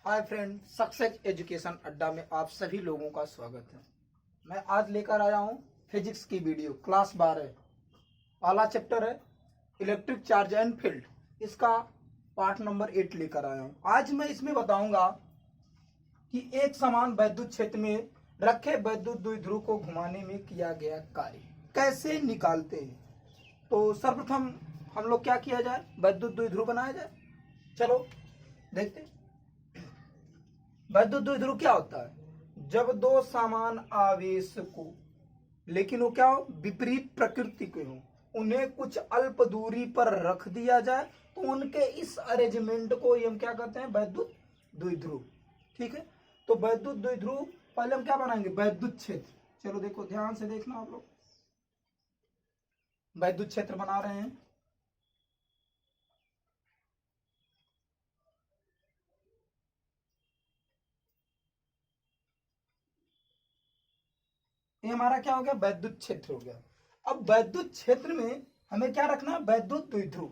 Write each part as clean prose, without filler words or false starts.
Hi friend, success education अड्डा में आप सभी लोगों का स्वागत है। मैं आज लेकर आया हूँ फिजिक्स की वीडियो क्लास 12। पहला चैप्टर है इलेक्ट्रिक चार्ज एंड फील्ड। इसका पार्ट नंबर 8 लेकर आया हूँ। आज मैं इसमें बताऊंगा कि एक समान वैद्युत क्षेत्र में रखे वैद्युत द्विध्रुव को घुमाने में किया गया कार्य कैसे निकालते हैं। तो सर्वप्रथम हम लोग क्या किया जाए, वैद्युत द्विध्रुव बनाया जाए। चलो देखते हैं। वैद्युत द्विध्रुव क्या होता है? जब दो समान आवेश को, लेकिन वो क्या हो, विपरीत प्रकृति के हो, उन्हें कुछ अल्प दूरी पर रख दिया जाए तो उनके इस अरेंजमेंट को हम क्या कहते हैं, वैद्युत द्विध्रुव। ठीक है, तो वैद्युत द्विध्रुव पहले हम क्या बनाएंगे, वैद्युत क्षेत्र। चलो देखो, ध्यान से देखना आप लोग। वैद्युत क्षेत्र बना रहे हैं। ये हमारा क्या हो गया, वैद्युत क्षेत्र हो गया। अब वैद्युत क्षेत्र में हमें क्या रखना है, वैद्युत द्विध्रुव।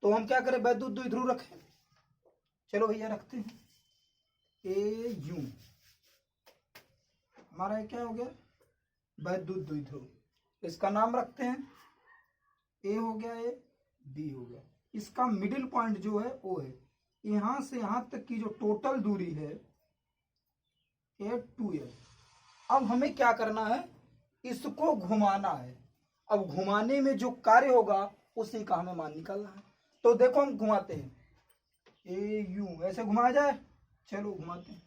तो हम क्या करें, वैद्युत द्विध्रुव रखें। चलो भैया रखते हैं ए यू। हमारा ये क्या हो गया, वैद्युत द्विध्रुव। इसका नाम रखते हैं ए हो गया, ए बी हो गया। इसका मिडिल पॉइंट जो है ओ है। यहां से यहां तक की जो टोटल दूरी है ए टू एल। अब हमें क्या करना है, इसको घुमाना है। अब घुमाने में जो कार्य होगा उसी का हमें मान निकालना है। तो देखो हम घुमाते हैं, ए यू ऐसे घुमाया जाए। चलो घुमाते हैं।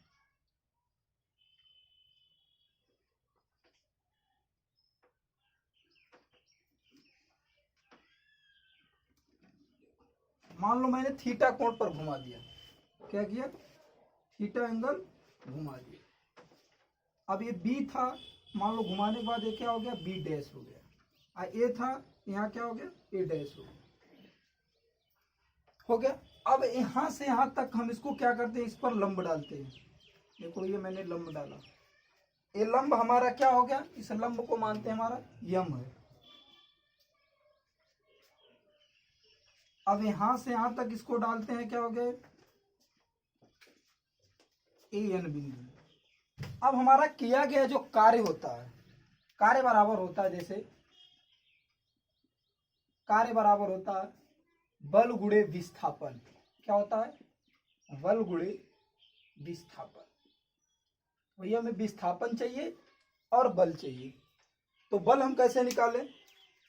मान लो मैंने थीटा कोण पर घुमा दिया। क्या किया, थीटा एंगल घुमा दिया। अब ये बी था, मान लो घुमाने के बाद ये क्या हो गया, बी डैश हो गया। ए था, यहाँ क्या हो गया, ए डैश हो गया। अब यहां से यहां तक हम इसको क्या करते हैं, इस पर लंब डालते हैं। देखो ये मैंने लंब डाला। ये लंब हमारा क्या हो गया, इस लंब को मानते हैं हमारा यम है। अब यहां से यहां तक इसको डालते हैं, क्या हो गया, ए एन बिंदु। अब हमारा किया गया जो कार्य होता है, कार्य बराबर होता है, जैसे कार्य बराबर होता है बल गुणे विस्थापन। क्या होता है, बल गुणे विस्थापन। भैया हमें विस्थापन चाहिए और बल चाहिए। तो बल हम कैसे निकालें,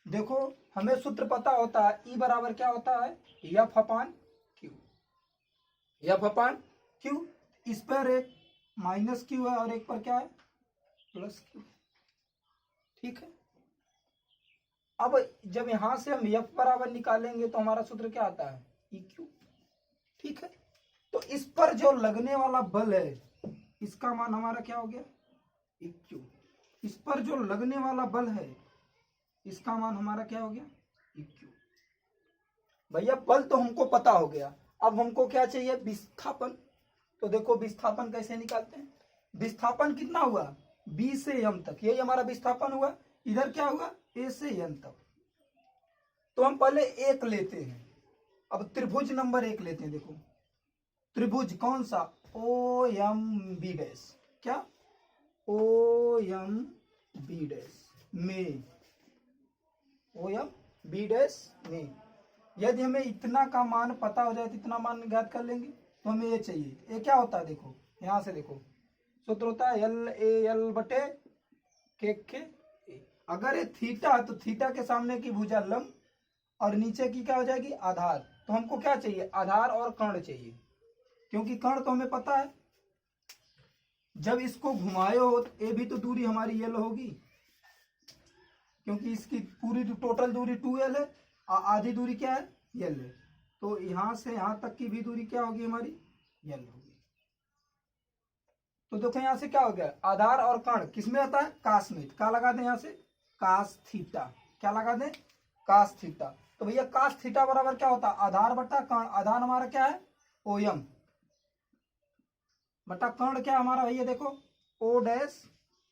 देखो हमें सूत्र पता होता है, ई बराबर क्या होता है, एफ अपान क्यू। एफ अपान क्यू। इस पर एक माइनस क्यू है और एक पर क्या है, प्लस क्यू। ठीक है। अब जब यहां से हम एफ बराबर निकालेंगे तो हमारा सूत्र क्या आता है, ई क्यू। ठीक है, तो इस पर जो लगने वाला बल है इसका मान हमारा क्या हो गया, ई क्यू। इस पर जो लगने वाला बल है इसका मान हमारा क्या हो गया, ई क्यू। भैया बल तो हमको पता हो गया, अब हमको क्या चाहिए, विस्थापन। तो देखो विस्थापन कैसे निकालते हैं। विस्थापन कितना हुआ, बी से एम तक, यही हमारा विस्थापन हुआ। इधर क्या हुआ, ए से एन तक। तो हम पहले एक लेते हैं। अब त्रिभुज नंबर 1 लेते हैं। देखो त्रिभुज कौन सा, ओ एम बी डैश। क्या, ओ एम बी डैश में, ओ एम बी डैश में यदि हमें इतना का मान पता हो जाए तो इतना मान ज्ञात कर लेंगे। तो हमें ये चाहिए, ये क्या होता है, देखो यहां से देखो सूत्र होता है एल ए एल बटे के ए। अगर ये थीटा है तो थीटा के सामने की भुजा लंब और नीचे की क्या हो जाएगी, आधार। तो हमको क्या चाहिए, आधार और कर्ण चाहिए, क्योंकि कर्ण तो हमें पता है। जब इसको घुमाए हो तो ये भी तो दूरी हमारी यल होगी, क्योंकि इसकी पूरी टोटल दूरी 2l है, आधी दूरी क्या है, यल है। तो यहां से यहां तक की भी दूरी क्या होगी, हमारी यल होगी। तो देखो यहां से क्या हो गया, आधार और कर्ण किसमें आता है, कास में। क्या लगा दें यहां से, कास थीटा। क्या लगा दें, कास थीटा। तो भैया कास थीटा बराबर क्या होता है, आधार बटा कर्ण। आधार हमारा क्या है, ओ एम बटा कर्ण क्या हमारा भैया, देखो O dash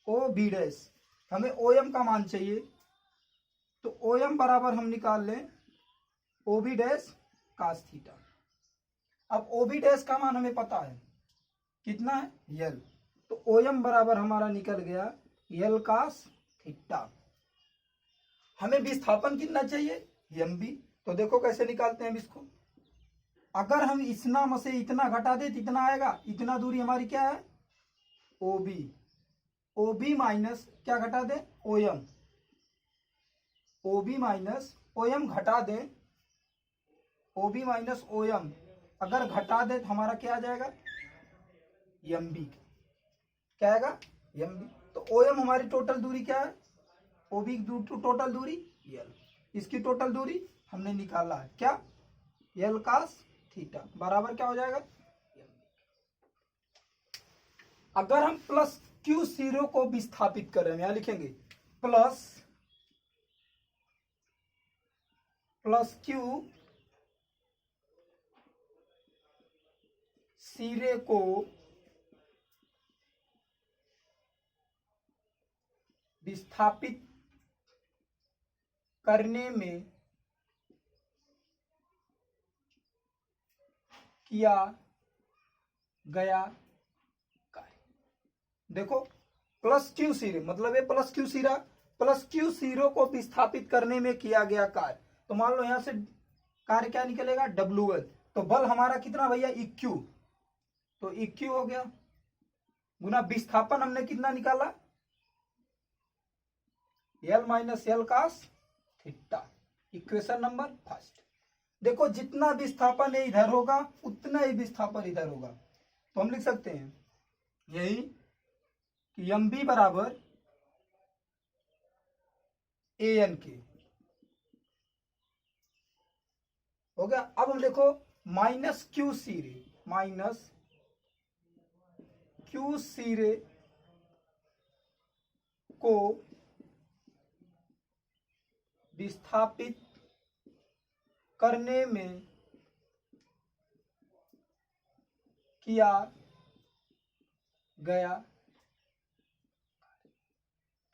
O B dash. हमें ओ एम का मान चाहिए, तो ओ एम बराबर हम निकाल लें O B dash cos theta. अब ओ बी डैश का मान हमें पता है, कितना है यल। तो OM बराबर हमारा निकल गया यल कास थीटा। हमें विस्थापन कितना चाहिए MB। तो देखो कैसे निकालते हैं इसको। अगर हम इतना में से इतना घटा दे तो इतना आएगा, इतना दूरी हमारी क्या है OB। OB माइनस क्या घटा दें OM, OB माइनस OM घटा दें, OB माइनस OM अगर घटा दे तो हमारा क्या आ जाएगा MB। क्या आएगा MB। तो OM हमारी टोटल दूरी क्या है, OB टोटल दूरी L, इसकी टोटल दूरी हमने निकाला है क्या L कास थीटा बराबर क्या हो जाएगा। अगर हम प्लस Q0 को विस्थापित कर रहे हैं, यहां लिखेंगे प्लस Q सिरे को विस्थापित करने में किया गया कार्य। देखो प्लस Q सिरे मतलब ये प्लस Q सिरा, प्लस Q सिरों को विस्थापित करने में किया गया कार्य। तो मान लो यहां से कार्य क्या निकलेगा W1। तो बल हमारा कितना भैया EQ, तो EQ हो गया गुना विस्थापन हमने कितना निकाला L minus L cos theta. Equation number first. देखो जितना विस्थापन इधर होगा उतना ही विस्थापन इधर होगा। तो हम लिख सकते हैं यही कि MB बराबर AN के हो गया। अब हम देखो माइनस Q सिरे, माइनस Q सिरे को विस्थापित करने में किया गया,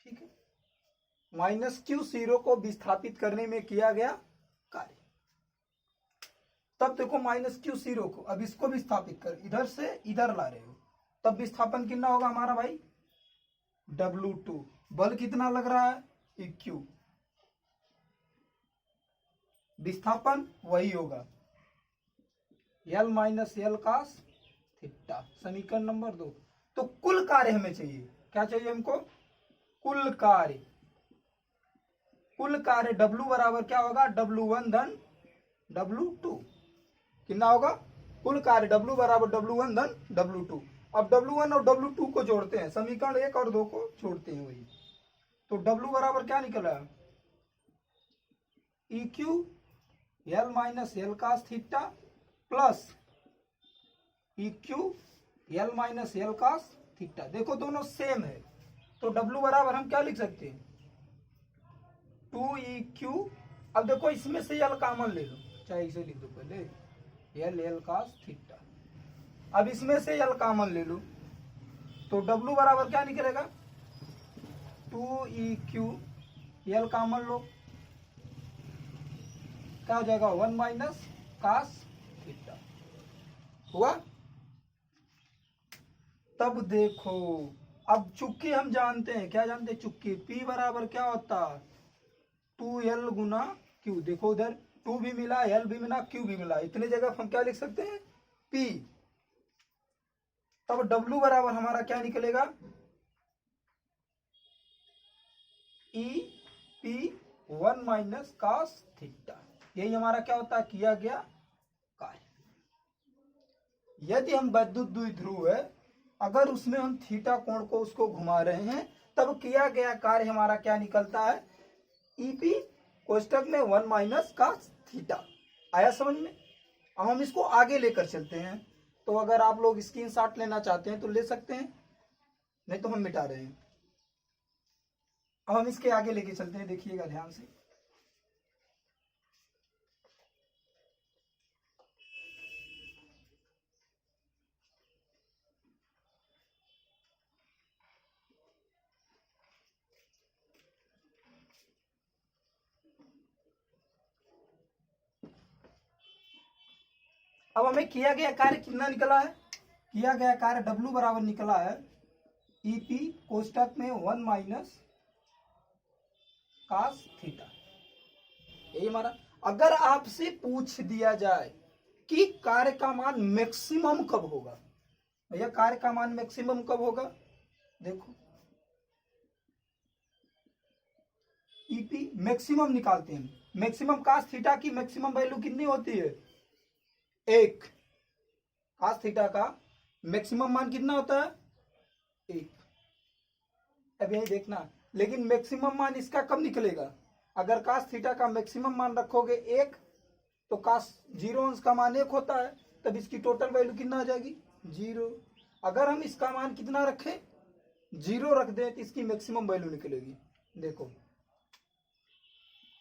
ठीक है। माइनस Q0 को विस्थापित करने में किया गया कार्य। तब देखो माइनस Q0 को अब इसको विस्थापित कर इधर से इधर ला रहे हो, तब विस्थापन कितना होगा हमारा भाई W2। बल कितना लग रहा है EQ, विस्थापन वही होगा L minus L cos theta. समीकरण नंबर 2। तो कुल कार्य हमें चाहिए, क्या चाहिए हमको कुल कार्य। कुल कार्य W बराबर क्या होगा W1 धन W2। कितना होगा कुल कार्य W बराबर W1 धन W2। अब W1 और W2 को जोड़ते हैं, समीकरण 1 और 2 को जोड़ते हैं वही। तो W बराबर क्या निकला EQ L minus L cos theta plus EQ L minus L cos theta. देखो दोनों सेम है, तो W बराबर हम क्या लिख सकते हैं 2EQ। अब देखो इसमें से L कॉमन ले लो, चाहे इसे लिख दो पहले L कास थीटा। अब इसमें से L कॉमन ले लो तो W बराबर क्या निकलेगा 2EQ L कॉमन लो क्या हो जाएगा 1 माइनस कास थीटा हुआ। तब देखो अब चुक्की हम जानते हैं, क्या जानते हैं चुक्की P बराबर क्या होता 2L गुना Q। देखो उधर 2 भी मिला L भी मिला Q भी मिला, इतने जगह हम क्या लिख सकते हैं P। तब W बराबर हमारा क्या निकलेगा EP 1 माइनस कास थीटा। यही हमारा क्या होता है किया गया कार्य। यदि हम विद्युत द्विध्रुव है अगर उसमें हम थीटा कोण को उसको घुमा रहे हैं तब किया गया कार्य हमारा क्या निकलता है EP कोष्टक में 1 माइनस कास थीटा। आया समझ में। अब हम इसको आगे लेकर चलते हैं, तो अगर आप लोग स्क्रीनशॉट लेना चाहते हैं तो ले सकते हैं, नहीं तो हम मिटा रहे हैं। अब हम इसके आगे लेके चलते हैं, देखिएगा ध्यान से। अब हमें किया गया कार्य कितना निकला है किया गया कार्य W बराबर निकला है EP कोष्टक में 1 माइनस cos थीटा। यही हमारा। अगर आपसे पूछ दिया जाए कि कार्य का मान मैक्सिमम कब होगा, भैया कार्य का मान मैक्सिमम कब होगा, देखो EP मैक्सिमम निकालते हैं। मैक्सिमम cos थीटा की मैक्सिमम वैल्यू कितनी होती है, 1। cos थीटा का मैक्सिमम मान कितना होता है, 1। अब यही देखना, लेकिन मैक्सिमम मान इसका कब निकलेगा, अगर cos थीटा का मैक्सिमम मान रखोगे 1 तो cos 0 अंश का मान 1 होता है, तब इसकी टोटल वैल्यू कितना आ जाएगी, 0। अगर हम इसका मान कितना रखें, 0 रख दें तो इसकी मैक्सिमम वैल्यू निकलेगी। देखो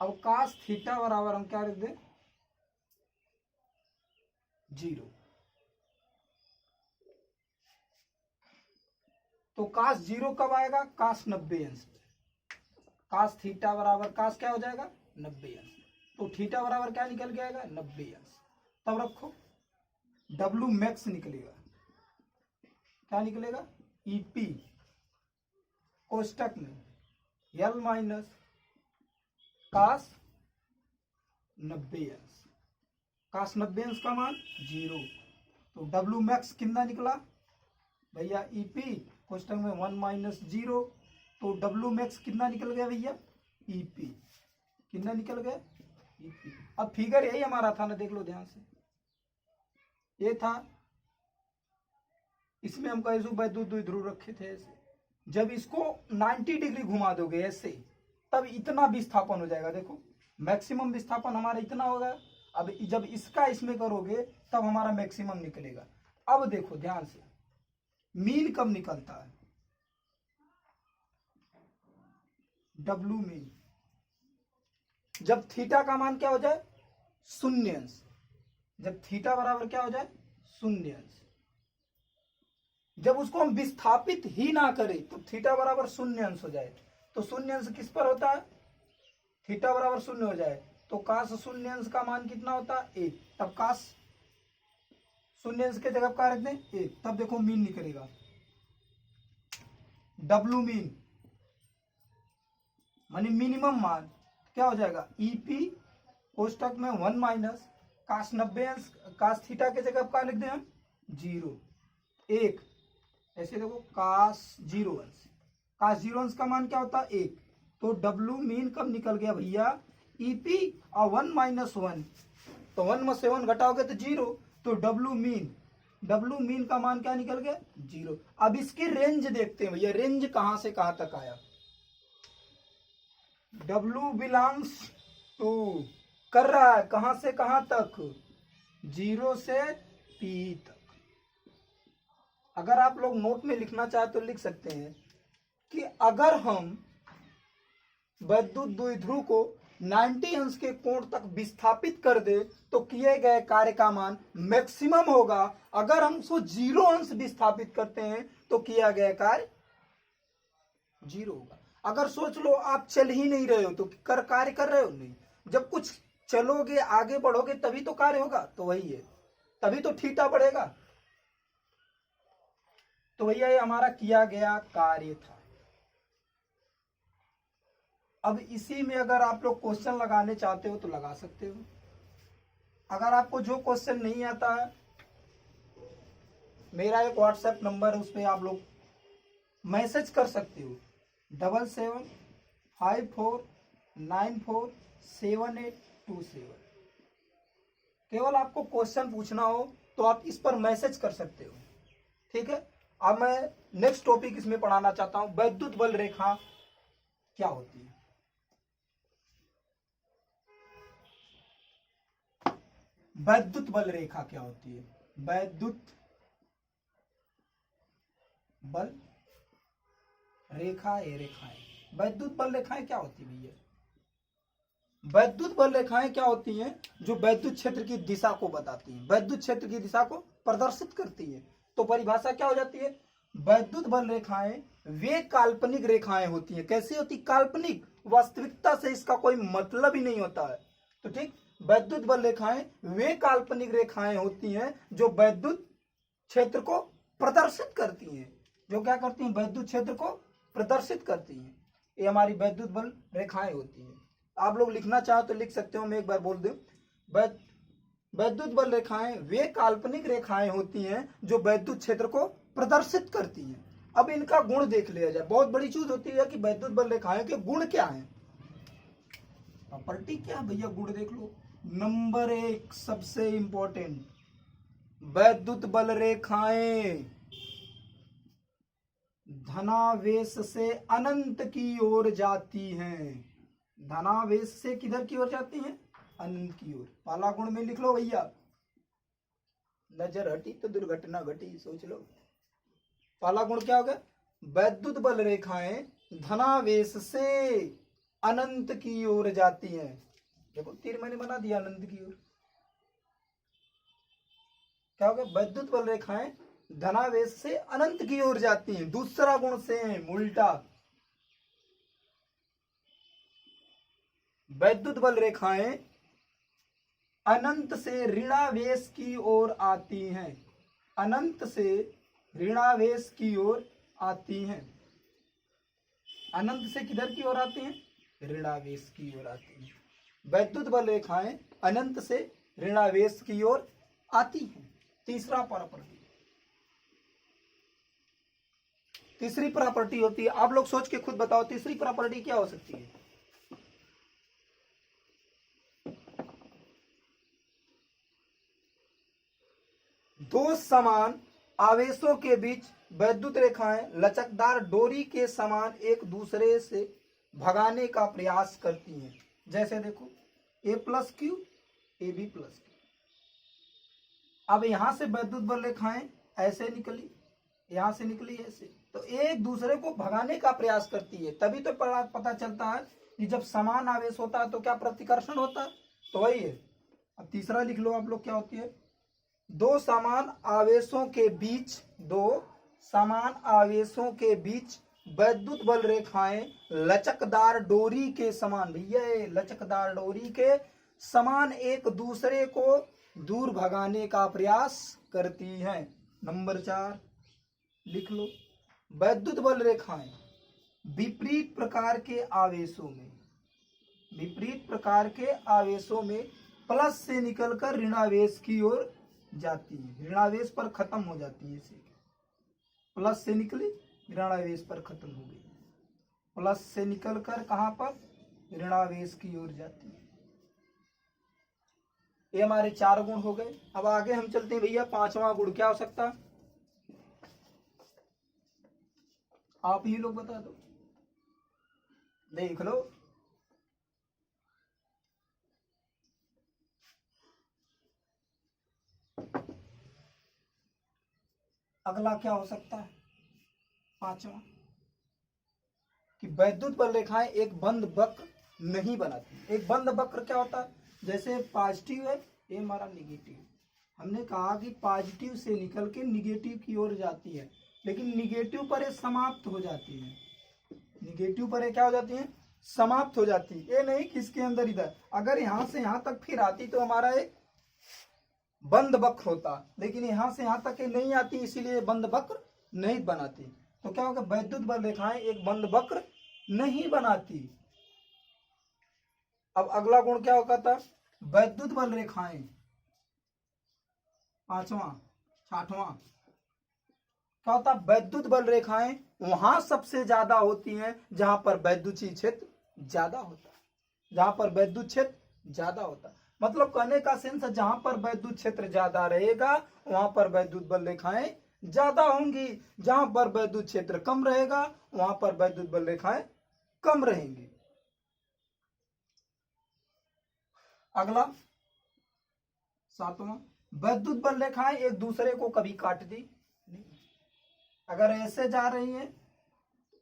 अब cos थीटा बराबर हम क्या रख दें, 0। तो cos 0 कब आएगा, cos 90 अंश। cos थीटा बराबर cos क्या हो जाएगा, 90 अंश। तो थीटा बराबर क्या निकल के आएगा, 90 अंश। तब रखो W मैक्स निकलेगा, क्या निकलेगा, EP कोष्टक में L माइनस cos 90 अंश। cos 90 अंश का मान 0। तो W मैक्स कितना निकला भैया, EP कोष्टक में 1 माइनस 0। तो W मैक्स कितना निकल गया भैया, EP कितना निकल गया, EP। अब फिगर यही हमारा था ना, देख लो ध्यान से, ये था। इसमें हम कैसे वैद्युत द्विध्रुव रखे थे ऐसे, जब इसको 90 डिग्री घुमा दोगे ऐसे, तब इतना विस्थापन हो जाएगा। देखो मैक्सिमम विस्थापन हमारा इतना होगा। अब जब इसका इसमें करोगे तब हमारा मैक्सिमम निकलेगा। अब देखो ध्यान से, मीन कब निकलता है, W मीन जब थीटा का मान क्या हो जाए, 0 अंश। जब थीटा बराबर क्या हो जाए, 0 अंश। जब उसको हम विस्थापित ही ना करें तो थीटा बराबर 0 अंश हो जाए। तो 0 अंश किस पर होता है, थीटा बराबर 0 हो जाए तो cos 0 अंश का मान कितना होता है, 1। तब cos 0 अंश के जगह क्या रख दें, 1। तब देखो मीन निकलेगा, W मीन मानी मिनिमम मान क्या हो जाएगा, EP कोष्टक में 1 माइनस cos 90 अंश, cos थीटा के जगह क्या लिख दें हम, 0 1। ऐसे देखो cos 0 अंश, cos 0 अंश का मान क्या होता है, 1। तो W मीन कब निकल गया भैया, EP और 1 माइनस 1, तो 1 में से 1 घटाओगे तो 0। तो W मीन का मान क्या निकल गया, 0। अब इसकी रेंज देखते हैं भैया, रेंज कहां से कहां तक आया, W बिलोंग्स टू कर रहा है कहां से कहां तक, 0 से P तक। अगर आप लोग नोट में लिखना चाहे तो लिख सकते हैं कि अगर हम वैद्युत द्विध्रुव को 90 अंश के कोण तक विस्थापित कर दे तो किए गए कार्य का मान मैक्सिमम होगा। अगर हम उसको 0 अंश विस्थापित करते हैं तो किया गया कार्य 0 होगा। अगर सोच लो आप चल ही नहीं रहे हो तो कार्य कर रहे हो नहीं, जब कुछ चलोगे आगे बढ़ोगे तभी तो कार्य होगा। तो वही है, तभी तो थीटा बढ़ेगा। तो भैया ये हमारा किया गया कार्य था। अब इसी में अगर आप लोग क्वेश्चन लगाने चाहते हो तो लगा सकते हो। अगर आपको जो क्वेश्चन नहीं आता है, मेरा एक व्हाट्सएप नंबर है, उस पर आप लोग मैसेज कर सकते हो 7754947827। केवल आपको क्वेश्चन पूछना हो तो आप इस पर मैसेज कर सकते हो, ठीक है। अब मैं नेक्स्ट टॉपिक इसमें पढ़ाना चाहता हूं, वैद्युत बल रेखा क्या होती है। वैद्युत बल रेखा क्या होती है, वैद्युत बल रेखा, ये रेखाएं, वैद्युत बल रेखाएं क्या होती है भैया, वैद्युत बल रेखाएं क्या होती हैं, जो वैद्युत क्षेत्र की दिशा को बताती हैं, वैद्युत क्षेत्र की दिशा को प्रदर्शित करती है। तो परिभाषा क्या हो जाती है, वैद्युत बल रेखाएं वे काल्पनिक रेखाएं होती हैं। कैसी होती, काल्पनिक, वास्तविकता से इसका कोई मतलब ही नहीं होता है। तो ठीक, वैद्युत बल रेखाएं वे काल्पनिक रेखाएं होती हैं जो वैद्युत क्षेत्र को प्रदर्शित करती हैं, जो क्या करती हैं, वैद्युत क्षेत्र को प्रदर्शित करती हैं। ये हमारी वैद्युत बल रेखाएं होती हैं। आप लोग लिखना चाहो तो लिख सकते हो, मैं एक बार बोल दूं, वैद्युत बल रेखाएं वे काल्पनिक रेखाएं होती हैं जो वैद्युत क्षेत्र को प्रदर्शित करती हैं। अब इनका गुण देख लिया जाए। बहुत बड़ी चीज होती है कि वैद्युत बल रेखाएं के गुण क्या हैं, प्रॉपर्टी क्या है भैया, गुण देख लो। नंबर 1 सबसे इंपॉर्टेंट, वैद्युत बल रेखाएं धनावेश से अनंत की ओर जाती हैं। धनावेश से किधर की ओर जाती हैं, अनंत की ओर। पहला गुण में लिख लो भैया, नजर हटी तो दुर्घटना घटी, सोच लो। पहला गुण क्या होगा, वैद्युत बल रेखाएं धनावेश से अनंत की ओर जाती हैं। देखो तीर मैंने बना दिया अनंत की ओर, क्या होगा, वैद्युत बल रेखाएं धनावेश से अनंत की ओर जाती हैं। दूसरा गुण सेम उल्टा, वैद्युत बल रेखाएं अनंत से ऋणावेश की ओर आती हैं। अनंत से ऋणावेश की ओर आती हैं। अनंत से किधर की ओर आती हैं, ऋणावेश की ओर आती हैं। वैद्युत बल रेखाएं अनंत से ऋणावेश की ओर आती हैं। तीसरा प्रॉपर्टी, तीसरी प्रॉपर्टी होती है, आप लोग सोच के खुद बताओ तीसरी प्रॉपर्टी क्या हो सकती है। दो समान आवेशों के बीच वैद्युत रेखाएं लचकदार डोरी के समान एक दूसरे से भगाने का प्रयास करती हैं। जैसे देखो A plus Q, A B plus Q. अब यहां से वैद्युत बल रेखाएं ऐसे निकली, यहां से निकली ऐसे, तो एक दूसरे को भगाने का प्रयास करती है। तभी तो पता चलता है कि जब समान आवेश होता है तो क्या प्रतिकर्षण होता है, तो वही है। अब तीसरा लिख लो आप लोग, क्या होती है, दो समान आवेशों के बीच वैद्युत बल रेखाएं लचकदार डोरी के समान, भैया लचकदार डोरी के समान एक दूसरे को दूर भगाने का प्रयास करती हैं। नंबर 4 लिख लो, वैद्युत बल रेखाएं विपरीत प्रकार के आवेशों में प्लस से निकलकर ऋणावेश की ओर जाती है। ऋणावेश पर खत्म हो जाती है। प्लस से निकली, ऋणावेश पर खत्म हो गई। प्लस से निकलकर कहां पर, ऋणावेश की ओर जाती है। ये हमारे 4 गुण हो गए। अब आगे हम चलते हैं भैया, 5वां गुण क्या हो सकता है, आप ही लोग बता दो, देख लो। अगला क्या हो सकता है, 5वां, कि वैद्युत बल रेखाएं एक बंद वक्र नहीं बनाती। एक बंद वक्र क्या होता है, जैसे पॉजिटिव है, ये हमारा निगेटिव। हमने कहा कि पॉजिटिव से निकल के निगेटिव की ओर जाती है, लेकिन निगेटिव पर ये समाप्त हो जाती है। निगेटिव पर ये क्या हो जाती है, समाप्त हो जाती है। ये नहीं कि इसके अंदर इधर, अगर यहां से यहां तक फिर आती तो हमारा एक बंद वक्र होता, लेकिन यहां से यहां तक नहीं आती, इसीलिए बंद वक्र नहीं बनाती। तो क्या होगा, वैद्युत बल रेखाएं एक बंद वक्र नहीं बनाती। अब अगला गुण क्या होगा था, वैद्युत बल रेखाएं, 5वां 6वां क्या होता, वैद्युत बल रेखाएं वहां सबसे ज्यादा होती हैं जहां पर वैद्युतीय क्षेत्र ज्यादा होता है। जहां पर वैद्युत क्षेत्र ज्यादा होता है, मतलब कहने का सेंस है, जहां पर वैद्युत क्षेत्र ज्यादा रहेगा वहां पर वैद्युत बल रेखाएं ज्यादा होंगी। जहां पर वैद्युत क्षेत्र कम रहेगा वहां पर वैद्युत बल रेखाएं कम रहेंगी। अगला 7वां, वैद्युत बल रेखाएं एक दूसरे को कभी काटती नहीं। अगर ऐसे जा रही है,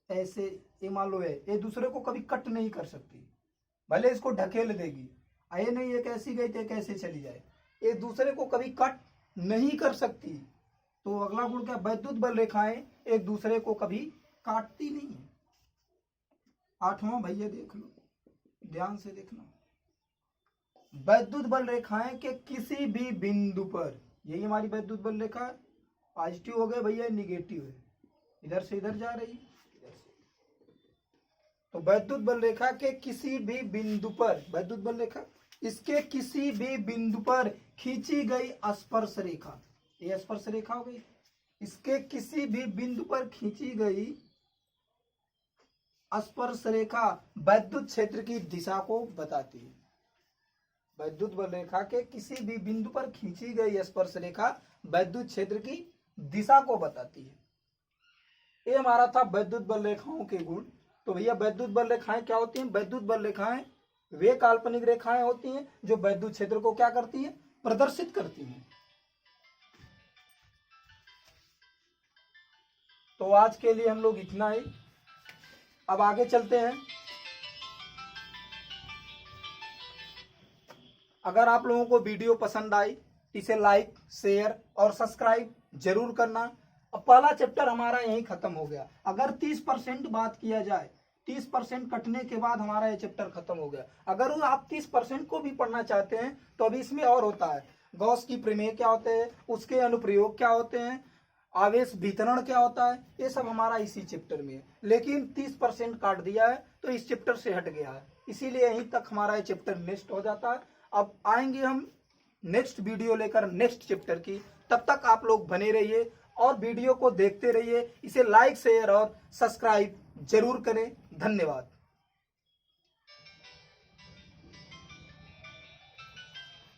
ऐसे ये मान लो है, एक दूसरे को कभी कट नहीं कर सकती, भले इसको ढकेल देगी। ये नहीं एक ऐसी गई तो कैसे चली जाए, एक दूसरे को कभी कट नहीं कर सकती। तो अगला गुण क्या, वैद्युत बल रेखाएं एक दूसरे को कभी काटती नहीं है। 8वां भैया देख लो, ध्यान से देखना, वैद्युत बल रेखाएं के किसी भी बिंदु पर, यही हमारी वैद्युत बल रेखा है, पॉजिटिव हो गए भैया, निगेटिव है, इधर से इधर जा रही है, इधर से। तो वैद्युत बल रेखा के किसी भी बिंदु पर, वैद्युत बल रेखा इसके किसी भी बिंदु पर खींची गई स्पर्श रेखा, ये स्पर्श रेखा हो गई, इसके किसी भी बिंदु पर खींची गई स्पर्श रेखा वैद्युत क्षेत्र की दिशा को बताती है। वैद्युत बल रेखा के किसी भी बिंदु पर खींची गई स्पर्श रेखा वैद्युत क्षेत्र की दिशा को बताती है। ये हमारा था वैद्युत बल रेखाओं के गुण। तो भैया वैद्युत बल रेखाएं क्या होती हैं? वैद्युत बल रेखाएं वे काल्पनिक रेखाएं होती हैं जो वैद्युत क्षेत्र को क्या करती है? प्रदर्शित करती हैं। तो आज के लिए हम लोग इतना ही, अब आगे चलते हैं। अगर आप लोगों को वीडियो पसंद आई इसे लाइक, शेयर और सब्सक्राइब जरूर करना। अब पहला चैप्टर हमारा यहीं खत्म हो गया। अगर 30% बात किया जाए, 30% कटने के बाद हमारा ये चैप्टर खत्म हो गया। अगर आप 30% को भी पढ़ना चाहते हैं तो अभी इसमें और होता है। गॉस की प्रमेय क्या होते हैं, उसके अनुप्रयोग क्या होते हैं, आवेश वितरण क्या होता है, ये सब हमारा इसी चैप्टर में है। लेकिन 30% काट दिया है तो इस चैप्टर से हट गया है, इसीलिए यहीं तक हमारा ये चैप्टर नेक्स्ट हो जाता है। अब आएंगे हम नेक्स्ट वीडियो लेकर नेक्स्ट चैप्टर की। तब तक आप लोग बने रहिए और वीडियो को देखते रहिए। इसे लाइक, शेयर और सब्सक्राइब जरूर करें। धन्यवाद।